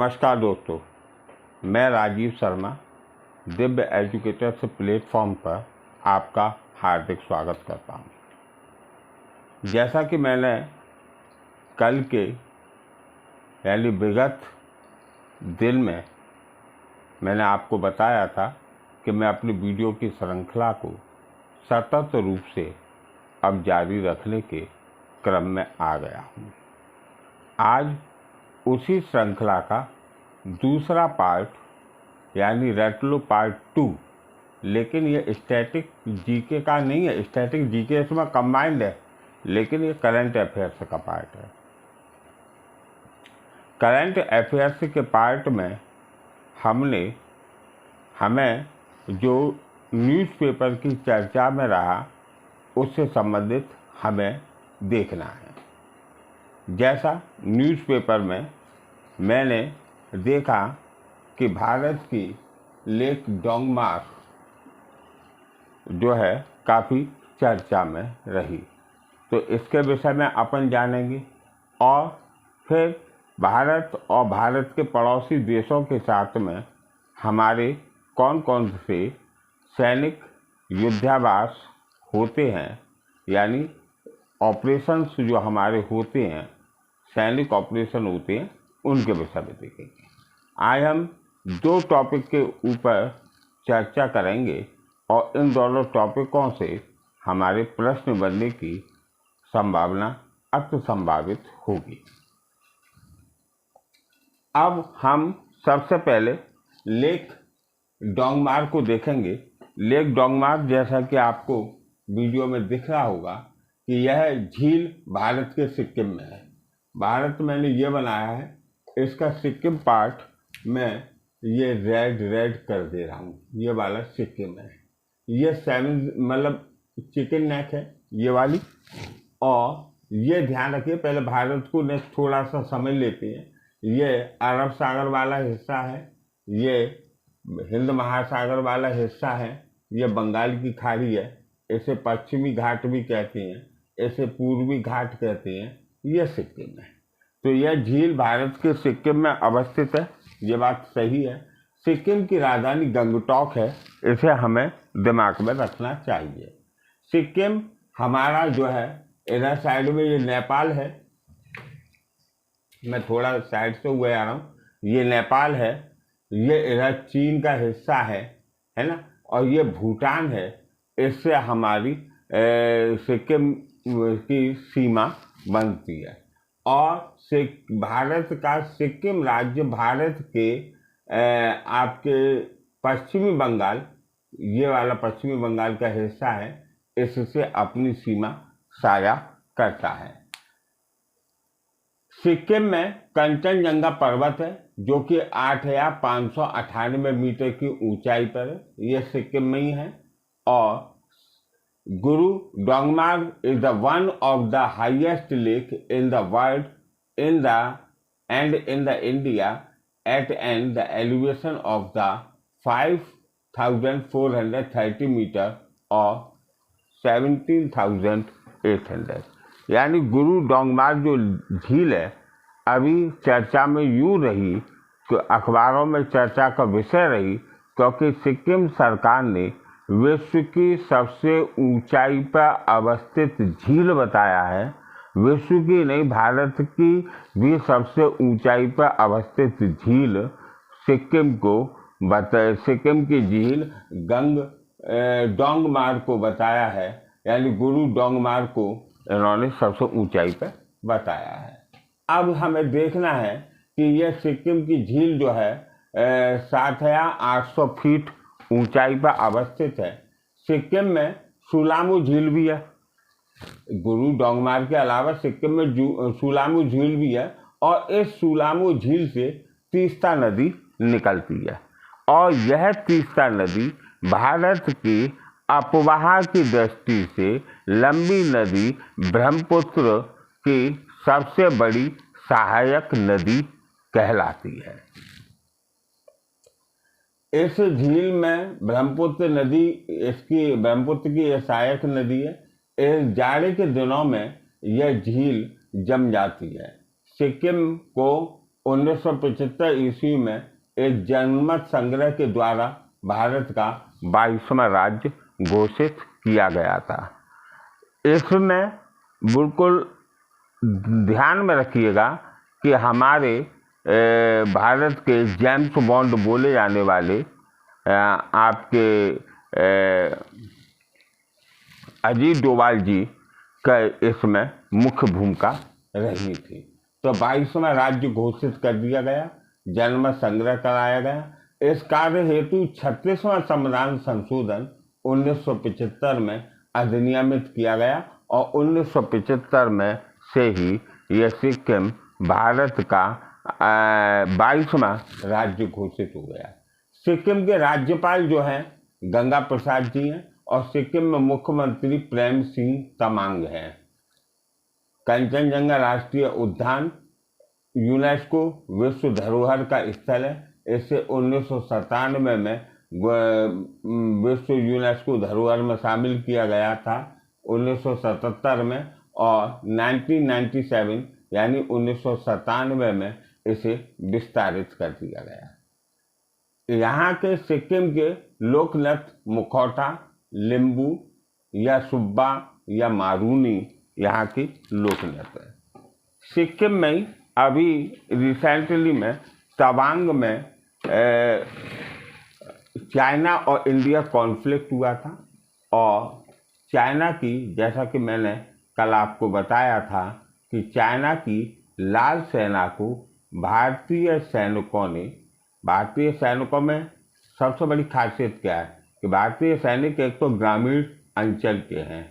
नमस्कार दोस्तों, मैं राजीव शर्मा दिव्य एजुकेटर्स प्लेटफॉर्म पर आपका हार्दिक स्वागत करता हूं। जैसा कि मैंने कल के यानी विगत दिन में मैंने आपको बताया था कि मैं अपनी वीडियो की श्रृंखला को सतत रूप से अब जारी रखने के क्रम में आ गया हूं। आज उसी श्रृंखला का दूसरा पार्ट यानी रेटलो पार्ट 2, लेकिन ये स्टैटिक जीके का नहीं है। स्टैटिक जीके इसमें कंबाइंड है, लेकिन ये करंट अफेयर्स का पार्ट है। करंट अफेयर्स के पार्ट में हमें जो न्यूज़पेपर की चर्चा में रहा उससे संबंधित हमें देखना है। जैसा न्यूज़पेपर में मैंने देखा कि भारत की लेक डोंगमार जो है काफ़ी चर्चा में रही, तो इसके विषय में अपन जानेंगे और फिर भारत और भारत के पड़ोसी देशों के साथ में हमारे कौन कौन से सैनिक युद्धाभ्यास होते हैं, यानी ऑपरेशंस जो हमारे होते हैं, सैनिक ऑपरेशन होते हैं, उनके विषय में देखेंगे। आज हम दो टॉपिक के ऊपर चर्चा करेंगे और इन दोनों टॉपिकों से हमारे प्रश्न बनने की संभावना अति संभावित होगी। अब हम सबसे पहले लेक डोंगमार को देखेंगे। लेक डोंगमार, जैसा कि आपको वीडियो में दिख रहा होगा कि यह झील भारत के सिक्किम में है। भारत मैंने ये बनाया है, इसका सिक्किम पार्ट में ये रेड कर दे रहा हूँ। ये वाला सिक्किम है, ये 7 मतलब चिकन नेक है ये वाली। और ये ध्यान रखिए, पहले भारत को नेक्स्ट थोड़ा सा समझ लेते हैं। ये अरब सागर वाला हिस्सा है, ये हिंद महासागर वाला हिस्सा है, ये बंगाल की खाड़ी है, इसे पश्चिमी घाट भी कहते हैं, इसे पूर्वी घाट कहते हैं। ये सिक्किम है, तो यह झील भारत के सिक्किम में अवस्थित है। ये बात सही है। सिक्किम की राजधानी गंगटोक है, इसे हमें दिमाग में रखना चाहिए। सिक्किम हमारा जो है, इधर साइड में ये नेपाल है, मैं थोड़ा साइड से हुए आ रहा हूँ, ये नेपाल है, ये इधर चीन का हिस्सा है ना, और ये भूटान है। इससे हमारी सिक्किम की सीमा बनती है। और भारत का सिक्किम राज्य भारत के आपके पश्चिमी बंगाल, ये वाला पश्चिमी बंगाल का हिस्सा है, इससे अपनी सीमा साझा करता है। सिक्किम में कंचनजंगा पर्वत है, जो कि 8,598 मीटर की ऊंचाई पर है। ये सिक्किम में ही है। और गुरु Dongmar is the one of the highest lake in the world in the India at the elevation of the 5,430 meter or 17,800। यानी गुरु डोंगमार जो झील है, अभी चर्चा में यूं रही कि अखबारों में चर्चा का विषय रही, क्योंकि सिक्किम सरकार ने विश्व की सबसे ऊंचाई पर अवस्थित झील बताया है। विश्व की नहीं, भारत की भी सबसे ऊंचाई पर अवस्थित झील सिक्किम की झील डोंगमार को बताया है, यानी गुरु डोंगमार को इन्होंने सबसे ऊंचाई पर बताया है। अब हमें देखना है कि यह सिक्किम की झील जो है 7,800 फीट ऊंचाई पर अवस्थित है। सिक्किम में सुलामू झील भी है। गुरु डोंगमार के अलावा सिक्किम में सुलामू झील भी है, और इस सुलामू झील से तीस्ता नदी निकलती है। और यह तीस्ता नदी भारत की अपवाह की दृष्टि से लंबी नदी ब्रह्मपुत्र की सबसे बड़ी सहायक नदी कहलाती है। इस झील में ब्रह्मपुत्र की यह सहायक नदी है। इस जाड़े के दिनों में यह झील जम जाती है। सिक्किम को 1975 ईस्वी में एक जनमत संग्रह के द्वारा भारत का 22वां राज्य घोषित किया गया था। इसमें बिल्कुल ध्यान में रखिएगा कि हमारे भारत के जेम्स बॉन्ड बोले जाने वाले आपके अजीत डोभाल जी का इसमें मुख्य भूमिका रही थी। तो 22वां राज्य घोषित कर दिया गया, जनमत संग्रह कराया गया। इस कार्य हेतु 36वां संविधान संशोधन 1975 में अधिनियमित किया गया और 1975 में से ही यह सिक्किम भारत का 22वां राज्य घोषित हो गया। सिक्किम के राज्यपाल जो हैं गंगा प्रसाद जी हैं और सिक्किम में मुख्यमंत्री प्रेम सिंह तमांग हैं। कंचनजंगा राष्ट्रीय उद्यान यूनेस्को विश्व धरोहर का स्थल है। इसे 1997 में विश्व यूनेस्को धरोहर में शामिल किया गया था 1977 में, और 1997 यानी 1997 में इसे विस्तारित कर दिया गया। यहाँ के सिक्किम के लोक नृत्य मुखौटा, लिम्बू या सुब्बा या मारूनी यहाँ की लोक नृत्य है। सिक्किम में अभी रिसेंटली में तवांग में चाइना और इंडिया कॉन्फ्लिक्ट हुआ था, और चाइना की, जैसा कि मैंने कल आपको बताया था कि चाइना की लाल सेना को भारतीय सैनिकों में सबसे बड़ी खासियत क्या है कि भारतीय सैनिक एक तो ग्रामीण अंचल के हैं,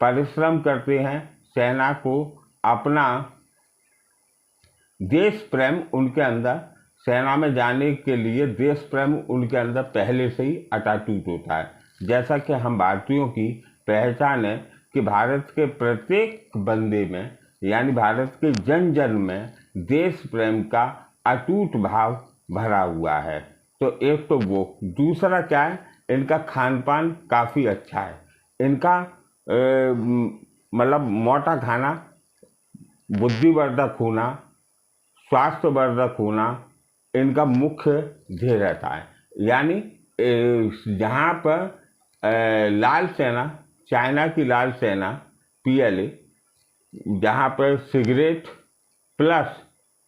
परिश्रम करते हैं, सेना को अपना देश प्रेम उनके अंदर, सेना में जाने के लिए देश प्रेम उनके अंदर पहले से ही अटूट होता है। जैसा कि हम भारतीयों की पहचान है कि भारत के प्रत्येक बंदे में यानी भारत के जन जन में देश प्रेम का अटूट भाव भरा हुआ है। तो एक तो वो, दूसरा क्या है, इनका खान पान काफ़ी अच्छा है। इनका मतलब मोटा खाना, बुद्धिवर्धक होना, स्वास्थ्यवर्धक होना इनका मुख्य ध्येय रहता है। यानी जहाँ पर लाल सेना, चाइना की लाल सेना PLA, जहाँ पर सिगरेट प्लस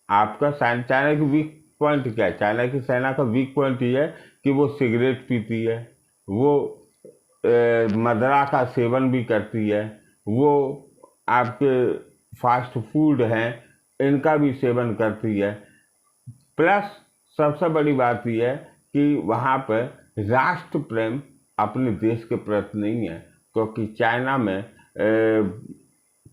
आपका चाइना की वीक पॉइंट क्या है, चाइना की सेना का वीक पॉइंट ये है कि वो सिगरेट पीती है, वो मदिरा का सेवन भी करती है, वो आपके फास्ट फूड हैं इनका भी सेवन करती है। प्लस सबसे बड़ी बात यह है कि वहाँ पर राष्ट्र प्रेम अपने देश के प्रति नहीं है, क्योंकि चाइना में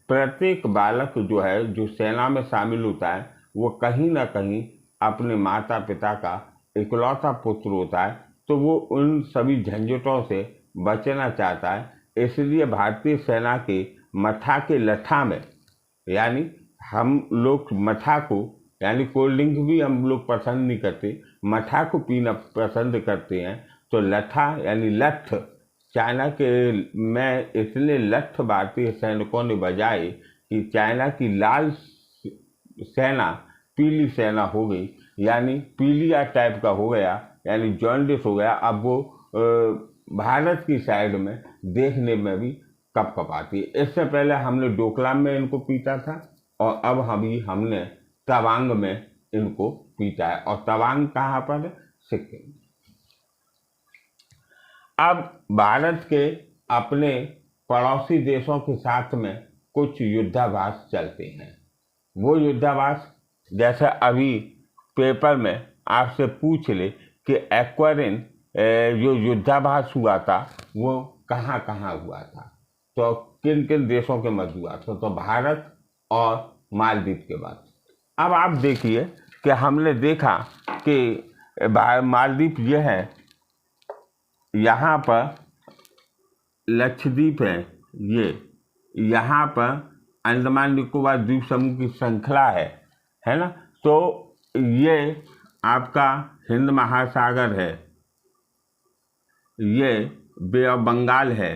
प्रत्येक बालक जो है, जो सेना में शामिल होता है, वो कहीं ना कहीं अपने माता पिता का इकलौता पुत्र होता है, तो वो उन सभी झंझटों से बचना चाहता है। इसलिए भारतीय सेना के मठा के लठा में, यानी हम लोग मठा को, यानी कोल्ड ड्रिंक भी हम लोग पसंद नहीं करते, मठा को पीना पसंद करते हैं। तो लठा यानी लठ, चाइना के में इतने लठ भारतीय सैनिकों ने बजाए कि चाइना की लाल सेना पीली सेना हो गई, यानी पीलिया टाइप का हो गया, यानी जॉन्डिस हो गया। अब वो भारत की साइड में देखने में भी कपकपाती है। इससे पहले हमने डोकलाम में इनको पीटा था और अब हमने तवांग में इनको पीटा है। और तवांग कहाँ पर है? सिक्किम। अब भारत के अपने पड़ोसी देशों के साथ में कुछ युद्धाभ्यास चलते हैं। वो युद्धाभ्यास जैसे अभी पेपर में आपसे पूछ ले कि एक्वारिन जो युद्धाभ्यास हुआ था वो कहाँ कहाँ हुआ था, तो किन किन देशों के मध्य हुआ था, तो भारत और मालदीव के बाद। अब आप देखिए कि हमने देखा कि मालदीव ये है, यहाँ पर लक्षद्वीप है, ये यहाँ पर अंडमान निकोबार द्वीप समूह की श्रृंखला है ना। तो ये आपका हिंद महासागर है, ये बे ऑफ बंगाल है,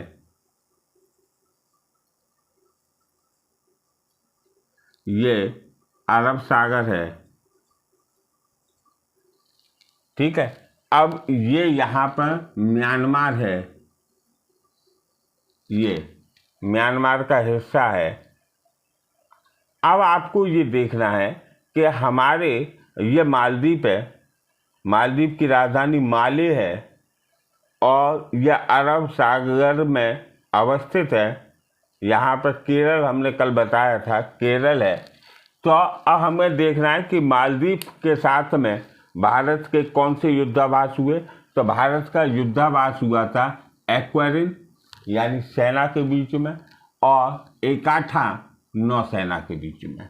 ये अरब सागर है, ठीक है। अब ये यहाँ पर म्यांमार है, ये म्यांमार का हिस्सा है। अब आपको ये देखना है कि हमारे ये मालदीव है, मालदीव की राजधानी माले है और यह अरब सागर में अवस्थित है। यहाँ पर केरल हमने कल बताया था, केरल है। तो अब हमें देखना है कि मालदीव के साथ में भारत के कौन से युद्धाभ्यास हुए। तो भारत का युद्धाभ्यास हुआ था एक्वेरिन यानी सेना के बीच में और एकाठा नौसेना के बीच में।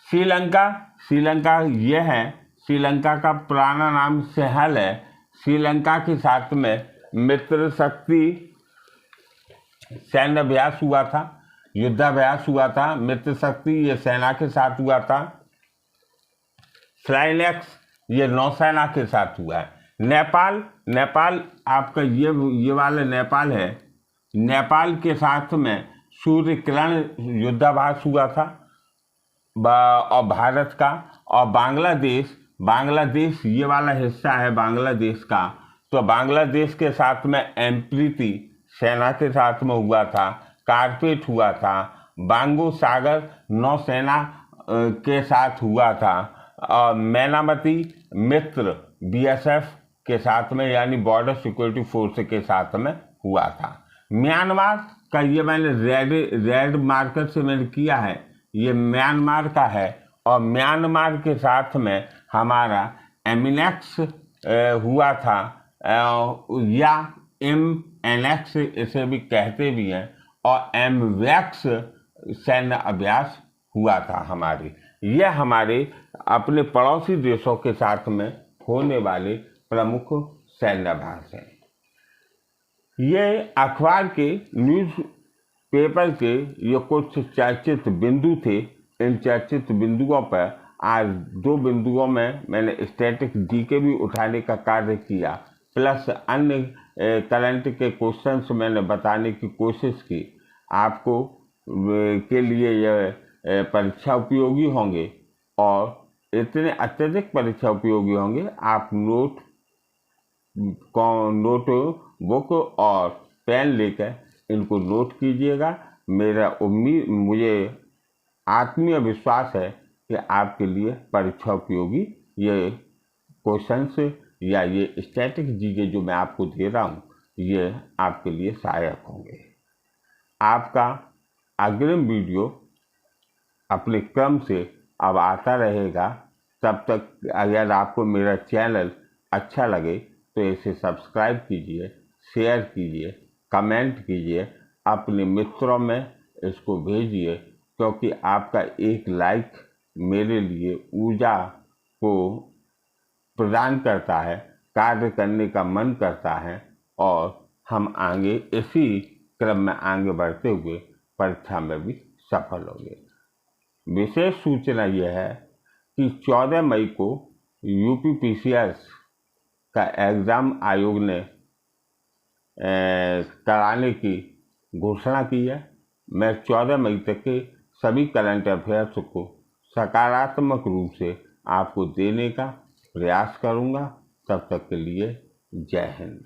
श्रीलंका ये है, श्रीलंका का पुराना नाम सेहल है। श्रीलंका के साथ में मित्र शक्ति सैन्य अभ्यास हुआ था, युद्धाभ्यास हुआ था। मित्र शक्ति ये सेना के साथ हुआ था। फ्लाइनेक्स ये नौसेना के साथ हुआ है। नेपाल आपका ये वाला नेपाल है। नेपाल के साथ में सूर्य किरण युद्धाभ्यास हुआ था और भारत का। और बांग्लादेश ये वाला हिस्सा है बांग्लादेश का। तो बांग्लादेश के साथ में एम्प्रीति सेना के साथ में हुआ था, कारपेट हुआ था, बांगो सागर नौसेना के साथ हुआ था और मैनामती मित्र बीएसएफ के साथ में यानी बॉर्डर सिक्योरिटी फोर्स के साथ में हुआ था। म्यांमार का ये मैंने रेड मार्कर से मैंने किया है, ये म्यांमार का है। और म्यांमार के साथ में हमारा एमिनेक्स हुआ था या MNX इसे भी कहते भी हैं, और MVEX सैन्य अभ्यास हुआ था हमारे। यह हमारे अपने पड़ोसी देशों के साथ में होने वाले प्रमुख सैन्य अभ्यास हैं। ये अखबार के न्यूज़ पेपर के ये कुछ चर्चित बिंदु थे। इन चर्चित बिंदुओं पर आज 2 बिंदुओं में मैंने स्टैटिक जीके भी उठाने का कार्य किया, प्लस अन्य करंट के क्वेश्चंस मैंने बताने की कोशिश की। आपको के लिए यह परीक्षा उपयोगी होंगे और इतने अत्यधिक परीक्षा उपयोगी होंगे। आप नोट बुक और पेन लेकर इनको नोट कीजिएगा। मुझे आत्मीय विश्वास है कि आपके लिए परीक्षा उपयोगी ये क्वेश्चंस या ये स्टैटिक जीके जो मैं आपको दे रहा हूँ ये आपके लिए सहायक होंगे। आपका अग्रिम वीडियो अपने क्रम से अब आता रहेगा। तब तक अगर आपको मेरा चैनल अच्छा लगे तो इसे सब्सक्राइब कीजिए, शेयर कीजिए, कमेंट कीजिए, अपने मित्रों में इसको भेजिए, क्योंकि आपका एक लाइक मेरे लिए ऊर्जा को प्रदान करता है, कार्य करने का मन करता है और हम आगे इसी क्रम में आगे बढ़ते हुए परीक्षा में भी सफल होंगे। विशेष सूचना यह है कि 14 मई को UPPCS का एग्ज़ाम आयोग ने कराने की घोषणा की है। मैं 14 मई तक के सभी करंट अफेयर्स को सकारात्मक रूप से आपको देने का प्रयास करूंगा। तब तक के लिए जय हिंद।